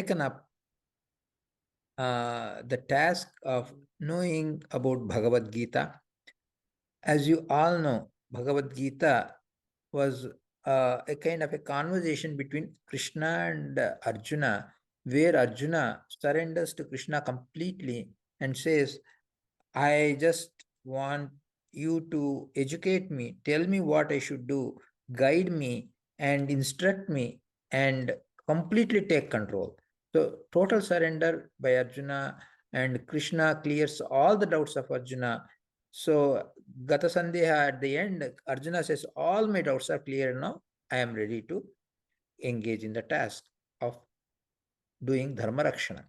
taken up the task of knowing about Bhagavad Gita. As you all know, Bhagavad Gita was a kind of a conversation between Krishna and Arjuna, where Arjuna surrenders to Krishna completely and says, I just want you to educate me, tell me what I should do, guide me, and instruct me, and completely take control. So, total surrender by Arjuna, and Krishna clears all the doubts of Arjuna. So, Gata Sandeha at the end, Arjuna says, all my doubts are clear now. I am ready to engage in the task of doing Dharma Rakshana.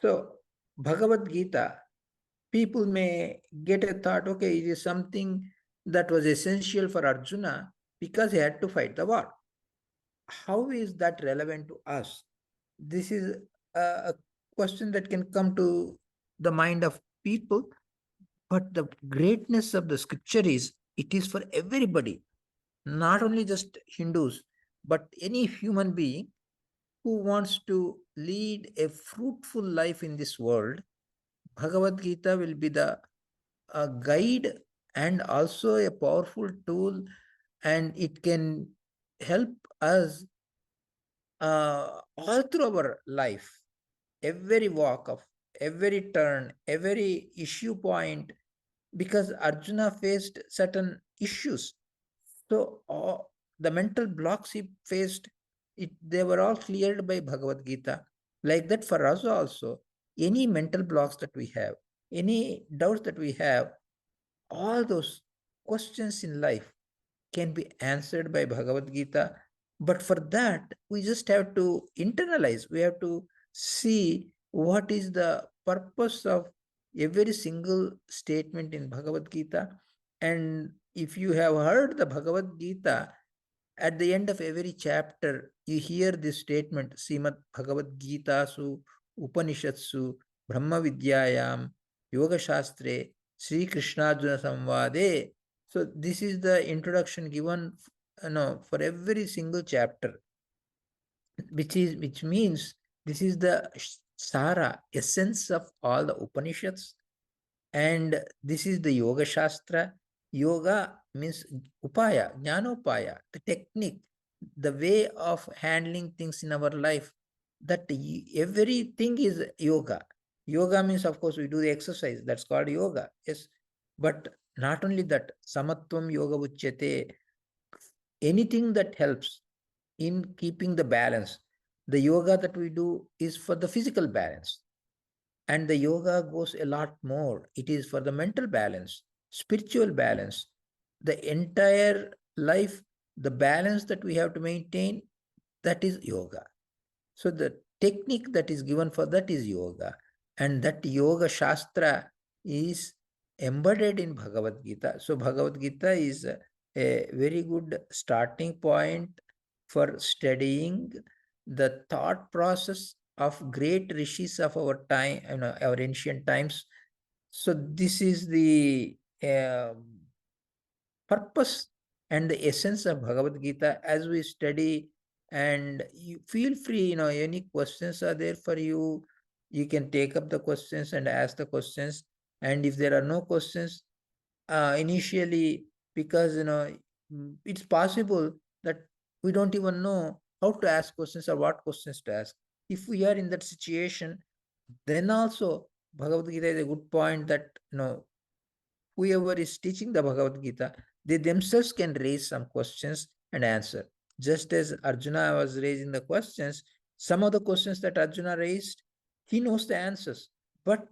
So, Bhagavad Gita, people may get a thought, okay, it is something that was essential for Arjuna because he had to fight the war. How is that relevant to us? This is a question that can come to the mind of people, but the greatness of the scripture is it is for everybody, not only just Hindus, but any human being who wants to lead a fruitful life in this world. Bhagavad Gita will be the a guide and also a powerful tool, and it can help us all through our life, every walk of every turn, every issue point, because Arjuna faced certain issues. So the mental blocks he faced, they were all cleared by Bhagavad Gita. Like that for us also, any mental blocks that we have, any doubts that we have, all those questions in life can be answered by Bhagavad Gita. But for that, we just have to internalize, we have to see what is the purpose of every single statement in Bhagavad Gita. And if you have heard the Bhagavad Gita, at the end of every chapter, you hear this statement, Srimad Bhagavad Gita Su Upanishatsu Brahma Vidyayam Yoga Shastre Sri Krishnarjuna Samvade. So this is the introduction given for every single chapter, which means this is the Sara, essence of all the Upanishads, and this is the Yoga Shastra. Yoga means upaya, jnanopaya, the technique, the way of handling things in our life. That everything is yoga. Yoga means, of course, we do the exercise. That's called yoga. Yes. But not only that, samatvam yoga uchyate, anything that helps in keeping the balance. The yoga that we do is for the physical balance. And the yoga goes a lot more. It is for the mental balance, spiritual balance, the entire life, the balance that we have to maintain, that is yoga. So the technique that is given for that is yoga. And that yoga shastra is embedded in Bhagavad Gita. So Bhagavad Gita is a very good starting point for studying the thought process of great rishis of our time, our ancient times. So this is the purpose and the essence of Bhagavad Gita as we study. And you feel free, any questions are there for you, you can take up the questions and ask the questions. And if there are no questions, initially, because it's possible that we don't even know how to ask questions or what questions to ask. If we are in that situation, then also Bhagavad Gita is a good point that whoever is teaching the Bhagavad Gita, they themselves can raise some questions and answer. Just as Arjuna was raising the questions, some of the questions that Arjuna raised, he knows the answers, but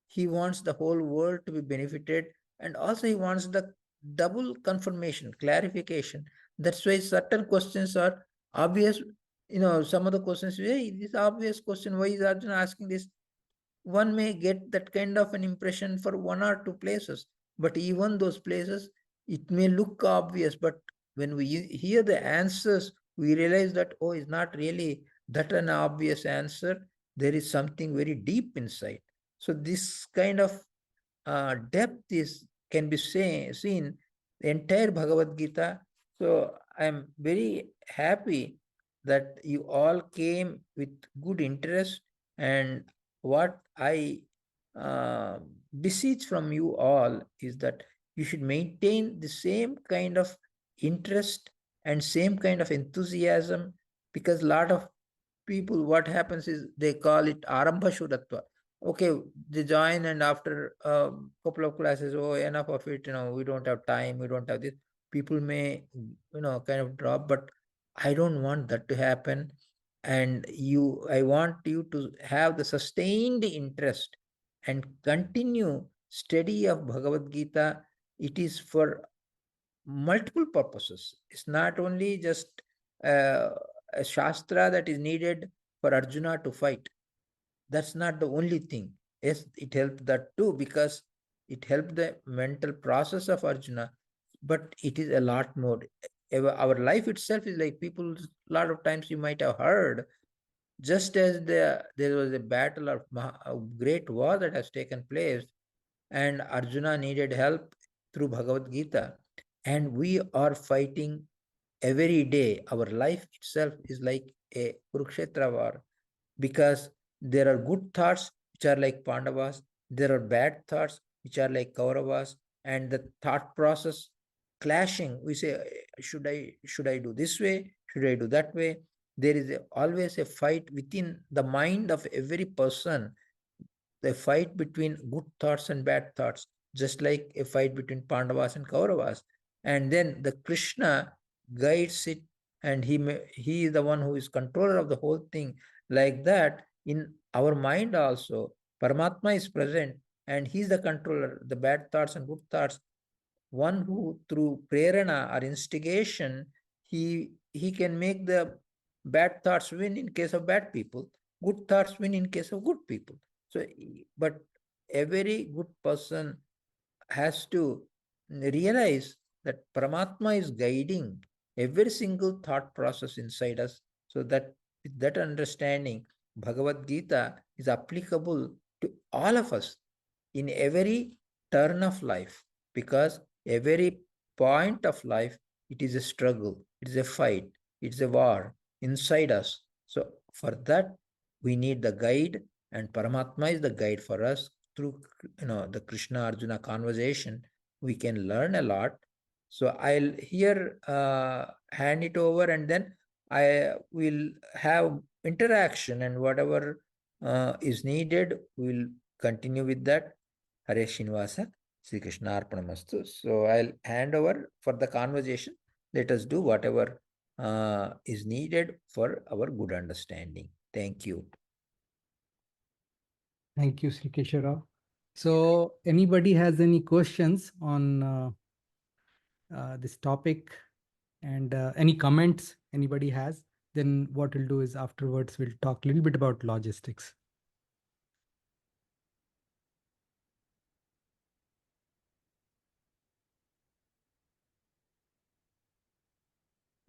he wants the whole world to be benefited, and also he wants the double confirmation, clarification. That's why certain questions are obvious. Some of the questions, hey, this obvious question, why is Arjuna asking this? One may get that kind of an impression for one or two places, but even those places, it may look obvious, but when we hear the answers, we realize that, oh, it's not really that an obvious answer. There is something very deep inside. So this kind of depth can be seen the entire Bhagavad Gita. So I am very happy that you all came with good interest, and what I uh, beseech from you all is that you should maintain the same kind of interest and same kind of enthusiasm, because a lot of people, what happens is they call it arambha shuratva. Okay, they join, and after a couple of classes, oh, enough of it, we don't have time, we don't have this. People may, kind of drop, but I don't want that to happen. And I want you to have the sustained interest and continue study of Bhagavad Gita. It is for multiple purposes. It's not only just uh, a shastra that is needed for Arjuna to fight. That's not the only thing. Yes, it helped that too, because it helped the mental process of Arjuna, but it is a lot more. Our life itself is like people, a lot of times you might have heard, just as there was a battle of a great war that has taken place, and Arjuna needed help through Bhagavad Gita. And we are fighting every day. Our life itself is like a Kurukshetra war, because there are good thoughts which are like Pandavas, there are bad thoughts which are like Kauravas, and the thought process clashing. We say, should I do this way? Should I do that way? There is always a fight within the mind of every person, a fight between good thoughts and bad thoughts, just like a fight between Pandavas and Kauravas. And then the Krishna guides it, and he is the one who is controller of the whole thing. Like that, in our mind also, Paramatma is present, and he is the controller. The bad thoughts and good thoughts, one who through prerana or instigation, he can make the bad thoughts win in case of bad people, good thoughts win in case of good people. So, but every good person has to realize that Paramatma is guiding every single thought process inside us, so that with that understanding, Bhagavad Gita is applicable to all of us in every turn of life, because every point of life, it is a struggle, it is a fight, it's a war inside us. So for that, we need the guide, and Paramatma is the guide for us. Through the Krishna Arjuna conversation, we can learn a lot. So I'll here hand it over, and then I will have interaction, and whatever is needed, we'll continue with that. Hare Srinivasa, Sri Krishna Arpanamastu. So I'll hand over for the conversation. Let us do whatever is needed for our good understanding. Thank you. Thank you, Sri Keshara. So anybody has any questions on this topic, and any comments anybody has, then what we'll do is afterwards we'll talk a little bit about logistics.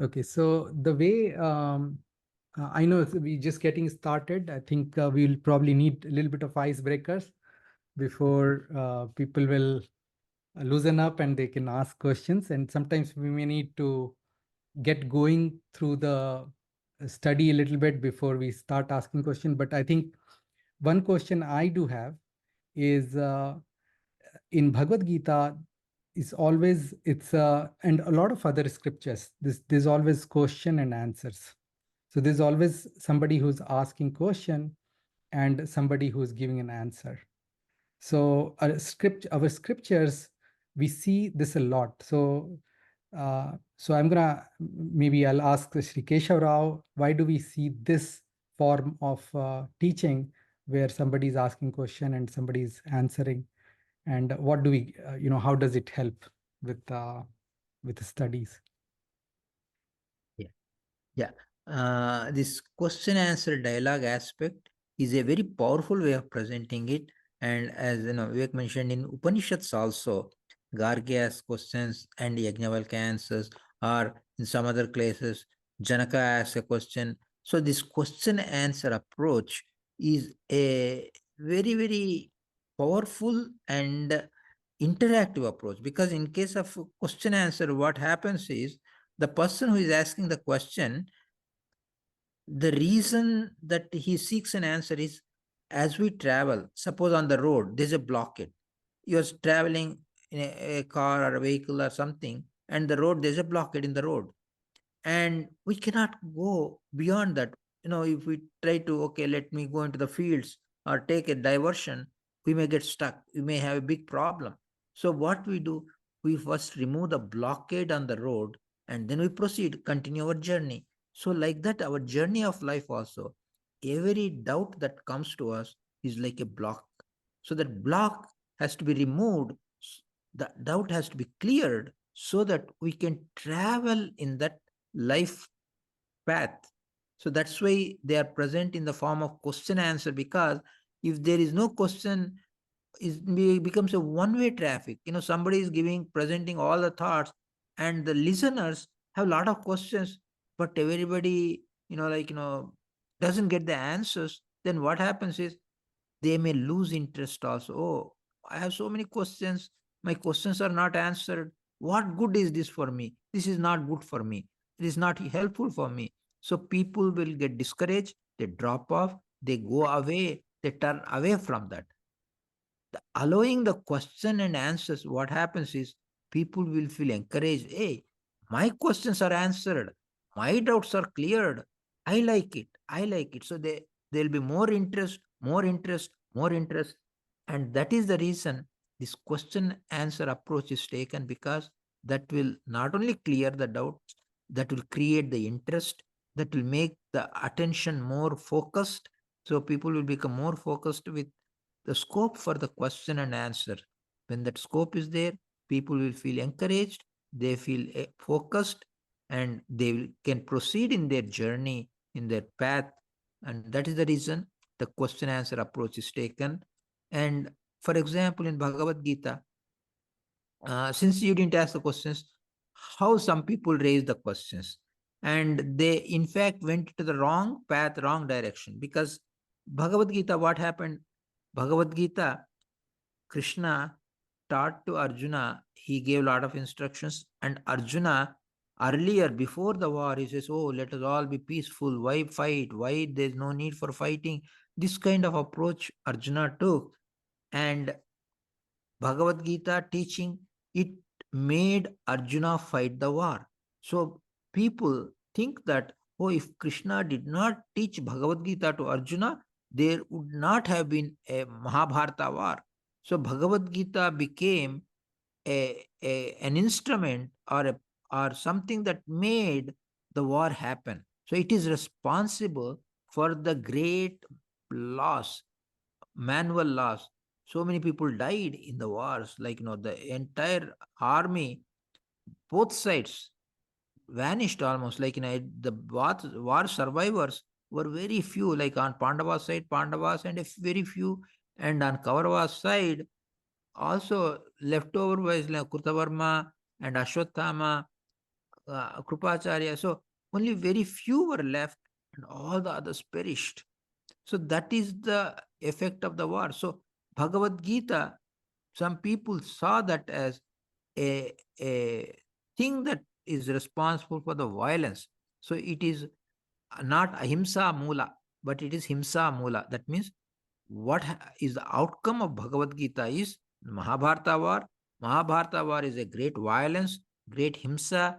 Okay, so the way I know we're just getting started. I think we'll probably need a little bit of icebreakers before people will loosen up and they can ask questions. And sometimes we may need to get going through the study a little bit before we start asking questions. But I think one question I do have is in Bhagavad Gita, it's always and a lot of other scriptures. There's always question and answers. So there's always somebody who's asking question and somebody who's giving an answer. So our scriptures, we see this a lot. So I'm gonna maybe I'll ask Sri Keshav Rao, why do we see this form of teaching where somebody is asking question and somebody is answering, and what do we how does it help with the studies? Yeah. Yeah. This question answer dialogue aspect is a very powerful way of presenting it. And as Vivek mentioned in Upanishads also, Gargi asks questions and Yajnavalkya answers, or in some other places, Janaka asks a question. So this question answer approach is a very, very powerful and interactive approach, because in case of question answer, what happens is the person who is asking the question The reason that he seeks an answer is, as we travel, suppose on the road, there's a blockade. You're traveling in a car or a vehicle or something, and the road, there's a blockade in the road. And we cannot go beyond that. If we try to, okay, let me go into the fields or take a diversion, we may get stuck. We may have a big problem. So, what we do, we first remove the blockade on the road and then we proceed, continue our journey. So, like that, our journey of life also, every doubt that comes to us is like a block. So, that block has to be removed. The doubt has to be cleared so that we can travel in that life path. So that's why they are present in the form of question answer, because if there is no question, it becomes a one-way traffic. Somebody is giving, presenting all the thoughts, and the listeners have a lot of questions, but everybody, doesn't get the answers. Then what happens is they may lose interest also. Oh, I have so many questions. My questions are not answered. What good is this for me? This is not good for me. It is not helpful for me. So people will get discouraged, they drop off, they go away, they turn away from that. Allowing the question and answers, what happens is people will feel encouraged. Hey, my questions are answered, my doubts are cleared. I like it. I like it. So there'll be more interest, more interest, more interest. And that is the reason this question answer approach is taken, because that will not only clear the doubts, that will create the interest, that will make the attention more focused. So people will become more focused with the scope for the question and answer. When that scope is there, people will feel encouraged, they feel focused, and they can proceed in their journey, in their path. And that is the reason the question answer approach is taken. And for example, in Bhagavad Gita, since you didn't ask the questions, how some people raise the questions, and they in fact went to the wrong path, wrong direction. Because Bhagavad Gita, what happened? Bhagavad Gita, Krishna taught to Arjuna, he gave a lot of instructions, and Arjuna, earlier before the war, he says, oh, let us all be peaceful. Why fight? Why there's no need for fighting? This kind of approach Arjuna took. And Bhagavad Gita teaching, it made Arjuna fight the war. So people think that, oh, if Krishna did not teach Bhagavad Gita to Arjuna, there would not have been a Mahabharata war. So Bhagavad Gita became an instrument, or something that made the war happen. So it is responsible for the great loss, manual loss. So many people died in the wars, like the entire army, both sides vanished almost. Like the war survivors were very few. Like on Pandava side, Pandavas, and a very few, and on Kaurava side also leftover was like Krutavarma and Ashwatthama, Krupacharya. So only very few were left, and all the others perished. So that is the effect of the war. So Bhagavad Gita, some people saw that as a thing that is responsible for the violence. So it is not ahimsa mula, but it is himsa mula. That means what is the outcome of Bhagavad Gita is Mahabharata war. Mahabharata war is a great violence, great himsa,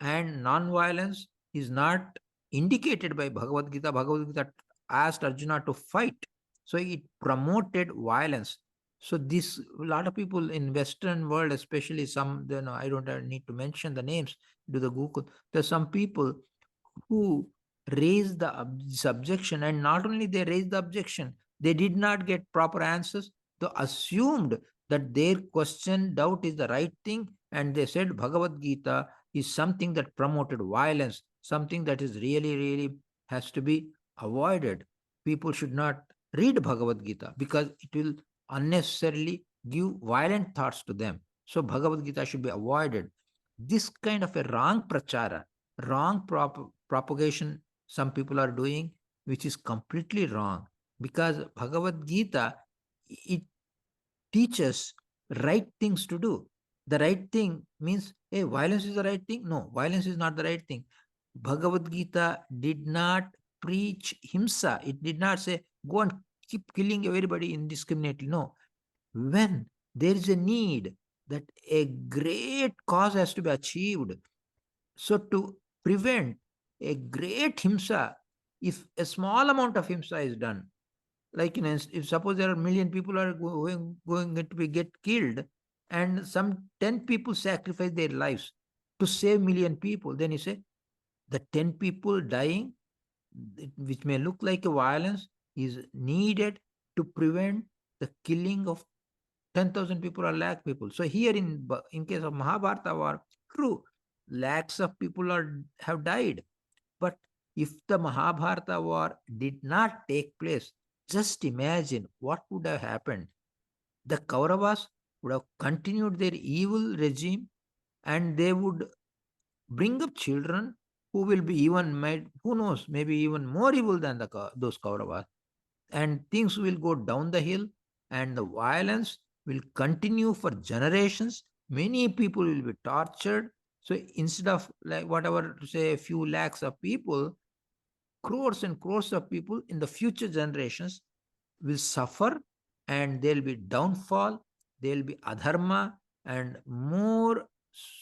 and non-violence is not indicated by Bhagavad Gita. Bhagavad Gita asked Arjuna to fight, so it promoted violence. So this, a lot of people in Western world, especially some, I don't need to mention the names. Do the Google. There's some people who raised the subjection, and not only they raised the objection, they did not get proper answers. They assumed that their question, doubt is the right thing, and they said Bhagavad Gita is something that promoted violence, something that is really, really has to be avoided. People should not read Bhagavad Gita because it will unnecessarily give violent thoughts to them. So Bhagavad Gita should be avoided. This kind of a wrong prachara, wrong propagation some people are doing, which is completely wrong, because Bhagavad Gita, it teaches right things to do. The right thing means, hey, violence is the right thing. No, violence is not the right thing. Bhagavad Gita did not preach himsa. It did not say go and keep killing everybody indiscriminately. No. When there is a need that a great cause has to be achieved, so to prevent a great himsa, if a small amount of himsa is done, like if suppose there are million people are going to be get killed, and some 10 people sacrifice their lives to save million people, then you say the 10 people dying, which may look like a violence, is needed to prevent the killing of 10,000 people or lakh people. So here in case of Mahabharata war, true, lakhs of people have died. But if the Mahabharata war did not take place, just imagine what would have happened. The Kauravas would have continued their evil regime, and they would bring up children who will be even made, who knows, maybe even more evil than those Kauravas. And things will go down the hill, and the violence will continue for generations. Many people will be tortured. So instead of like whatever, say a few lakhs of people, crores and crores of people in the future generations will suffer, and there will be downfall, there will be adharma, and more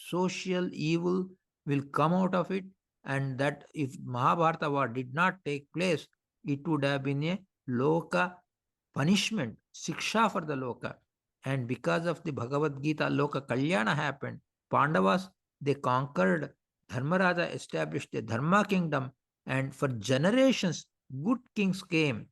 social evil will come out of it. And that if Mahabharata war did not take place, it would have been a loka punishment, siksha for the loka. And because of the Bhagavad Gita, Loka Kalyana happened. Pandavas, they conquered. Dharmaraja established a Dharma kingdom, and for generations, good kings came.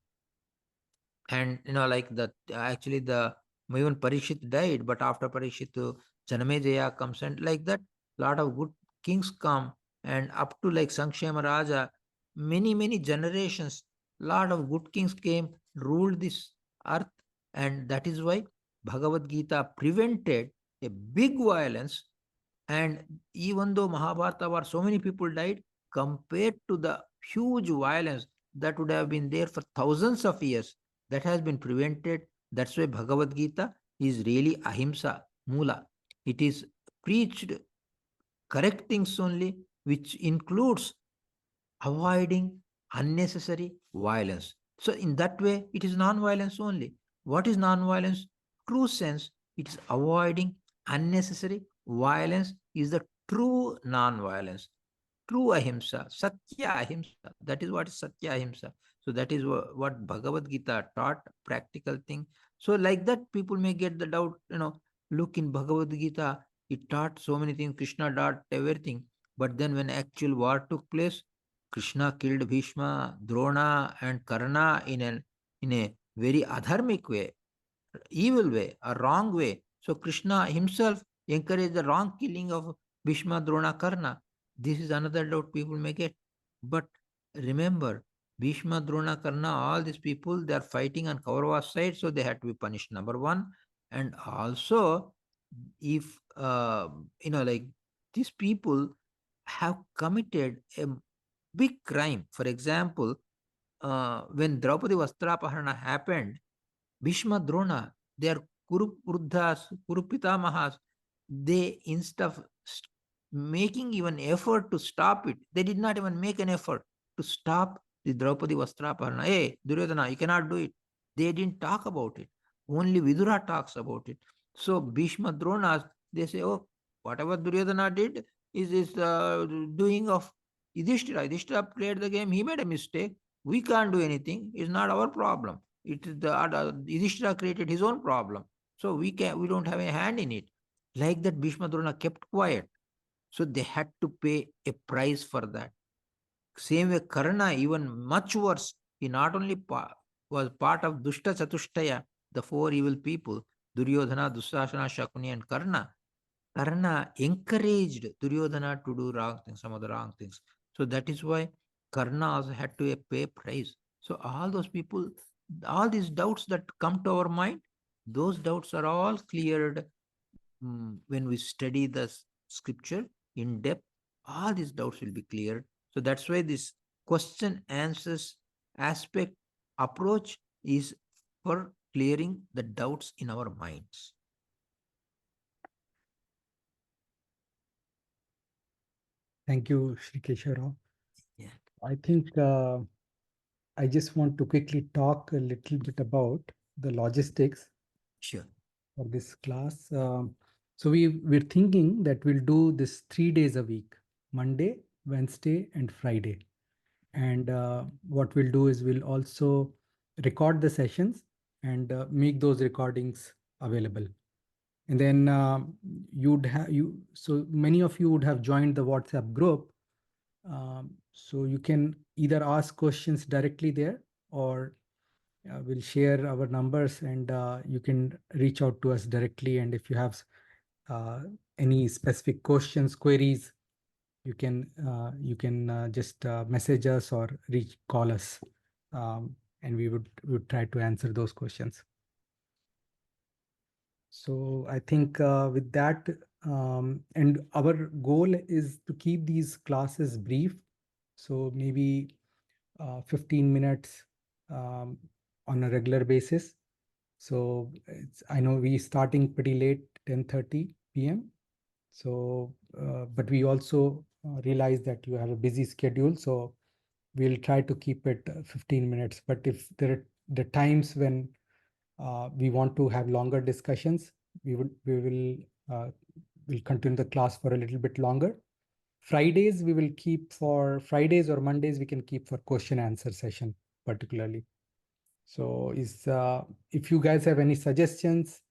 And like the actually the even Parikshit died, but after Parikshit, Janamejaya comes, and like that, lot of good kings come, and up to like Sankshema Raja, many generations, lot of good kings came, ruled this earth, and that is why Bhagavad Gita prevented a big violence. And even though Mahabharata war, so many people died, compared to the huge violence that would have been there for thousands of years, that has been prevented. That's why Bhagavad Gita is really ahimsa, mula. It is preached correct things only, which includes avoiding unnecessary violence. So, in that way, it is non-violence only. What is non-violence? True sense, it is avoiding unnecessary violence is the true non-violence, true ahimsa, satya ahimsa. That is what is satya ahimsa. So that is what Bhagavad Gita taught, practical thing. So like that, people may get the doubt. Look in Bhagavad Gita, it taught so many things. Krishna taught everything, but then when actual war took place, Krishna killed Bhishma, Drona, and Karna in a very adharmic way, evil way, a wrong way. So Krishna himself encouraged the wrong killing of Bhishma, Drona, Karna. This is another doubt people may get. But remember, Bhishma, Drona, Karna, all these people, they are fighting on Kaurava's side, so they had to be punished. Number one. And also, if, like these people have committed a big crime. For example, when Draupadi Vastrapaharana happened, Bhishma, Drona, they are Kuru Vruddhas, Kuru Pitamahas. They, instead of making even effort to stop it, they did not even make an effort to stop the Draupadi Vastraparana. Hey, Duryodhana, you cannot do it. They didn't talk about it. Only Vidura talks about it. So Bhishma, Dronas, they say, oh, whatever Duryodhana did is doing of Yudhishthira. Yudhishthira played the game. He made a mistake. We can't do anything. It's not our problem. It is the Yudhishthira created his own problem. So we don't have a hand in it. Like that, Bhishma Drona kept quiet. So they had to pay a price for that. Same way, Karna, even much worse. He not only was part of Dushta Chatushtaya, the four evil people, Duryodhana, Dusasana, Shakuni, and Karna. Karna encouraged Duryodhana to do wrong things, some of the wrong things. So that is why Karna also had to pay price. So all those people, all these doubts that come to our mind, those doubts are all cleared when we study the scripture in depth. All these doubts will be cleared. So that's why this question answers aspect approach is for clearing the doubts in our minds. Thank you, Shri Keshav. Yeah. I think I just want to quickly talk a little bit about the logistics Sure. for this class. So we're thinking that we'll do this 3 days a week: Monday, Wednesday, and Friday. And what we'll do is we'll also record the sessions and make those recordings available. And then so many of you would have joined the WhatsApp group. So you can either ask questions directly there, or we'll share our numbers, and you can reach out to us directly. And if you have uh, any specific questions, queries, you can just message us or call us, and we would try to answer those questions. So I think with that, and our goal is to keep these classes brief. So maybe 15 minutes um, on a regular basis. So I know we starting pretty late, 10:30 p.m. So, but we also realize that you have a busy schedule. So we'll try to keep it 15 minutes. But if there are the times when we want to have longer discussions, we'll continue the class for a little bit longer. Fridays we will keep for Fridays, or Mondays we can keep for question answer session particularly. So if you guys have any suggestions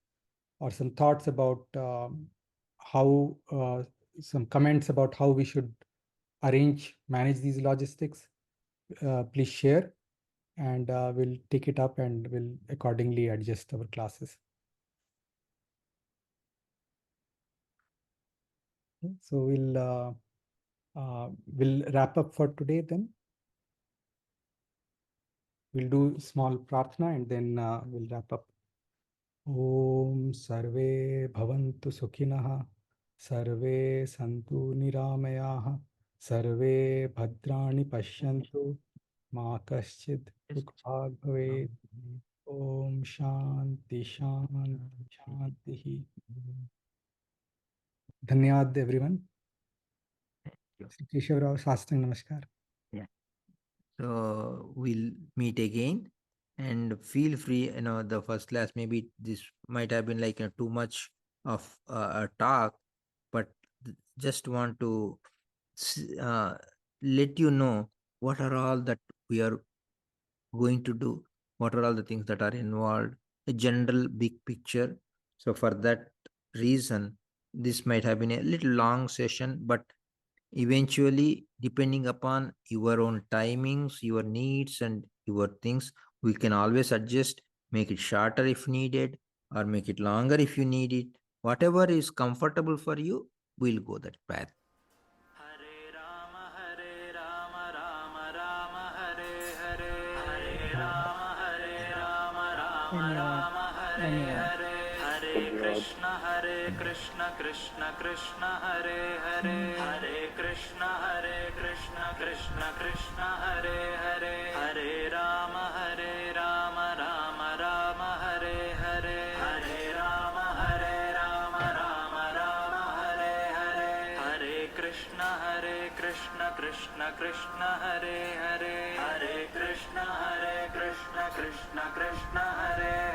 or some thoughts about how some comments about how we should manage these logistics, please share, and we'll take it up and we'll accordingly adjust our classes. So we'll wrap up for today then. We'll do small prarthana and then we'll wrap up. Om Sarve Bhavantu Sukhinah, Sarve Santu Niramayah, Sarve Bhadrani Pashyantu, Ma Kaschid Dukhabhag Bhavet. Om Shanti Shanti Shanti. Dhanyad everyone. Keshav Rao, Sastang Namaskar. Yeah. So we'll meet again, and feel free. The first class, maybe this might have been like too much of a talk, but just want to let you know what are all that we are going to do, what are all the things that are involved, a general big picture. So for that reason, this might have been a little long session, but eventually, depending upon your own timings, your needs, and your things, we can always adjust, make it shorter if needed, or make it longer if you need it. Whatever is comfortable for you, we'll go that path. Hare Rama, Rama Rama, Hare Hare, Hare Rama, Rama Hare Hare, Hare Krishna, Krishna Krishna, Hare Hare, Hare Krishna, Krishna Krishna, Hare Hare, Hare Rama, Rama Hare Hare, Hare Rama, Rama Hare Hare, Hare Krishna, Krishna Krishna, Hare Hare, Hare Krishna, Krishna Krishna, Hare